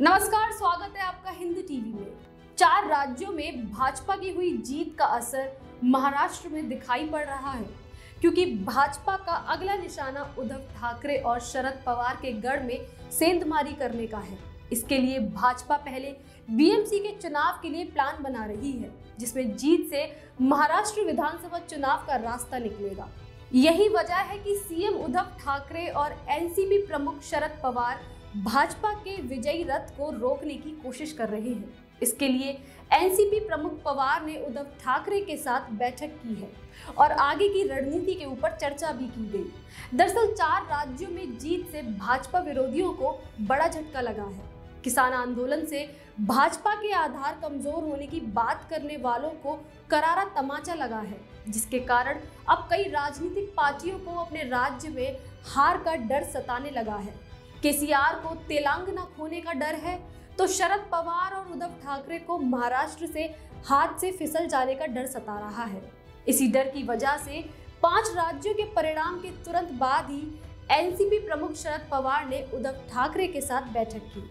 नमस्कार, स्वागत है आपका हिंद टीवी में। 4 राज्यों में भाजपा की हुई जीत का असर महाराष्ट्र में दिखाई पड़ रहा है, क्योंकि भाजपा का अगला निशाना उद्धव ठाकरे और शरद पवार के गढ़ में सेंधमारी करने का है। इसके लिए भाजपा पहले बीएमसी के चुनाव के लिए प्लान बना रही है, जिसमें जीत से महाराष्ट्र विधानसभा चुनाव का रास्ता निकलेगा। यही वजह है कि सीएम उद्धव ठाकरे और एनसीपी प्रमुख शरद पवार भाजपा के विजयी रथ को रोकने की कोशिश कर रहे हैं। इसके लिए एनसीपी प्रमुख पवार ने उद्धव ठाकरे के साथ बैठक की है और आगे की रणनीति के ऊपर चर्चा भी की गई। दरअसल 4 राज्यों में जीत से भाजपा विरोधियों को बड़ा झटका लगा है। किसान आंदोलन से भाजपा के आधार कमजोर होने की बात करने वालों को करारा तमाचा लगा है, जिसके कारण अब कई राजनीतिक पार्टियों को अपने राज्य में हार का डर सताने लगा है। केसीआर को तेलंगाना खोने का डर है, तो शरद पवार और उद्धव ठाकरे को महाराष्ट्र से हाथ से फिसल जाने का डर सता रहा है। इसी डर की वजह से 5 राज्यों के परिणाम के तुरंत बाद ही एनसीपी प्रमुख शरद पवार ने उद्धव ठाकरे के साथ बैठक की।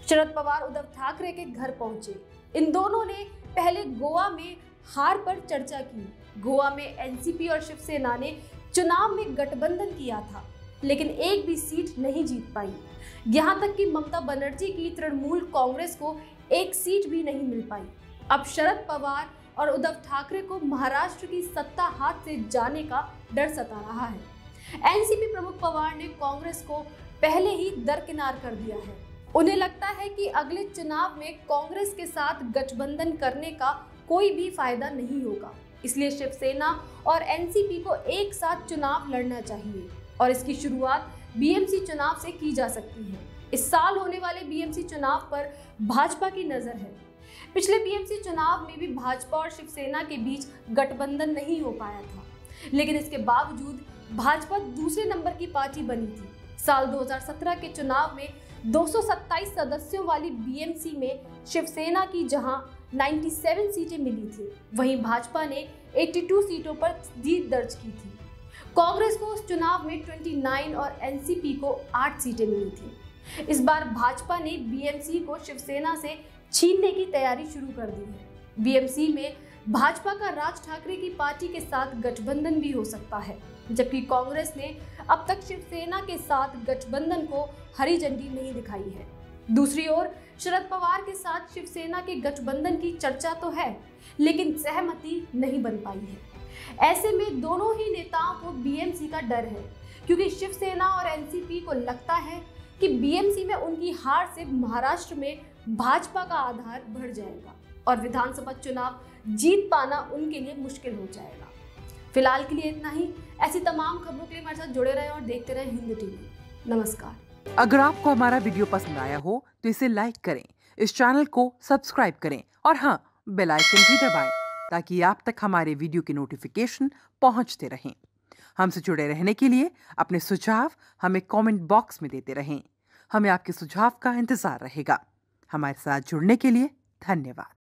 शरद पवार उद्धव ठाकरे के घर पहुंचे। इन दोनों ने पहले गोवा में हार पर चर्चा की। गोवा में एनसीपी और शिवसेना ने चुनाव में गठबंधन किया था, लेकिन एक भी सीट नहीं जीत पाई। यहां तक कि ममता बनर्जी की तृणमूल कांग्रेस को एक सीट भी नहीं मिल पाई। अब शरद पवार और उद्धव ठाकरे को महाराष्ट्र की सत्ता हाथ से जाने का डर सता रहा है। एनसीपी प्रमुख पवार ने कांग्रेस को पहले ही दरकिनार कर दिया है। उन्हें लगता है कि अगले चुनाव में कांग्रेस के साथ गठबंधन करने का कोई भी फायदा नहीं होगा, इसलिए शिवसेना और एनसीपी को एक साथ चुनाव लड़ना चाहिए और इसकी शुरुआत बीएमसी चुनाव से की जा सकती है। इस साल होने वाले बीएमसी चुनाव पर भाजपा की नजर है। पिछले बीएमसी चुनाव में भी भाजपा और शिवसेना के बीच गठबंधन नहीं हो पाया था, लेकिन इसके बावजूद भाजपा दूसरे नंबर की पार्टी बनी थी। साल 2017 के चुनाव में 227 सदस्यों वाली बीएमसी में शिवसेना की जहां 97 सीटें मिली थी, वहीं भाजपा ने 82 सीटों पर जीत दर्ज की थी। कांग्रेस को उस चुनाव में 29 और एनसीपी को 8 सीटें मिली थी। इस बार भाजपा ने बीएमसी को शिवसेना से छीनने की तैयारी शुरू कर दी है। बीएमसी में भाजपा का राज ठाकरे की पार्टी के साथ गठबंधन भी हो सकता है, जबकि कांग्रेस ने अब तक शिवसेना के साथ गठबंधन को हरी झंडी नहीं दिखाई है। दूसरी ओर शरद पवार के साथ शिवसेना के गठबंधन की चर्चा तो है, लेकिन सहमति नहीं बन पाई है। ऐसे में दोनों ही नेताओं को बीएमसी का डर है, क्योंकि शिवसेना और एनसीपी को लगता है कि बीएमसी में उनकी हार से महाराष्ट्र में भाजपा का आधार बढ़ जाएगा और विधानसभा चुनाव जीत पाना उनके लिए मुश्किल हो जाएगा। फिलहाल के लिए इतना ही। ऐसी तमाम खबरों के लिए हमारे साथ जुड़े रहें और देखते रहें हिंद टीवी। नमस्कार। अगर आपको हमारा वीडियो पसंद आया हो तो इसे लाइक करें, इस चैनल को सब्सक्राइब करें और हाँ, बेल आइकन भी दबाएं ताकि आप तक हमारे वीडियो की नोटिफिकेशन पहुंचते रहें। हमसे जुड़े रहने के लिए अपने सुझाव हमें कमेंट बॉक्स में देते रहें। हमें आपके सुझाव का इंतजार रहेगा। हमारे साथ जुड़ने के लिए धन्यवाद।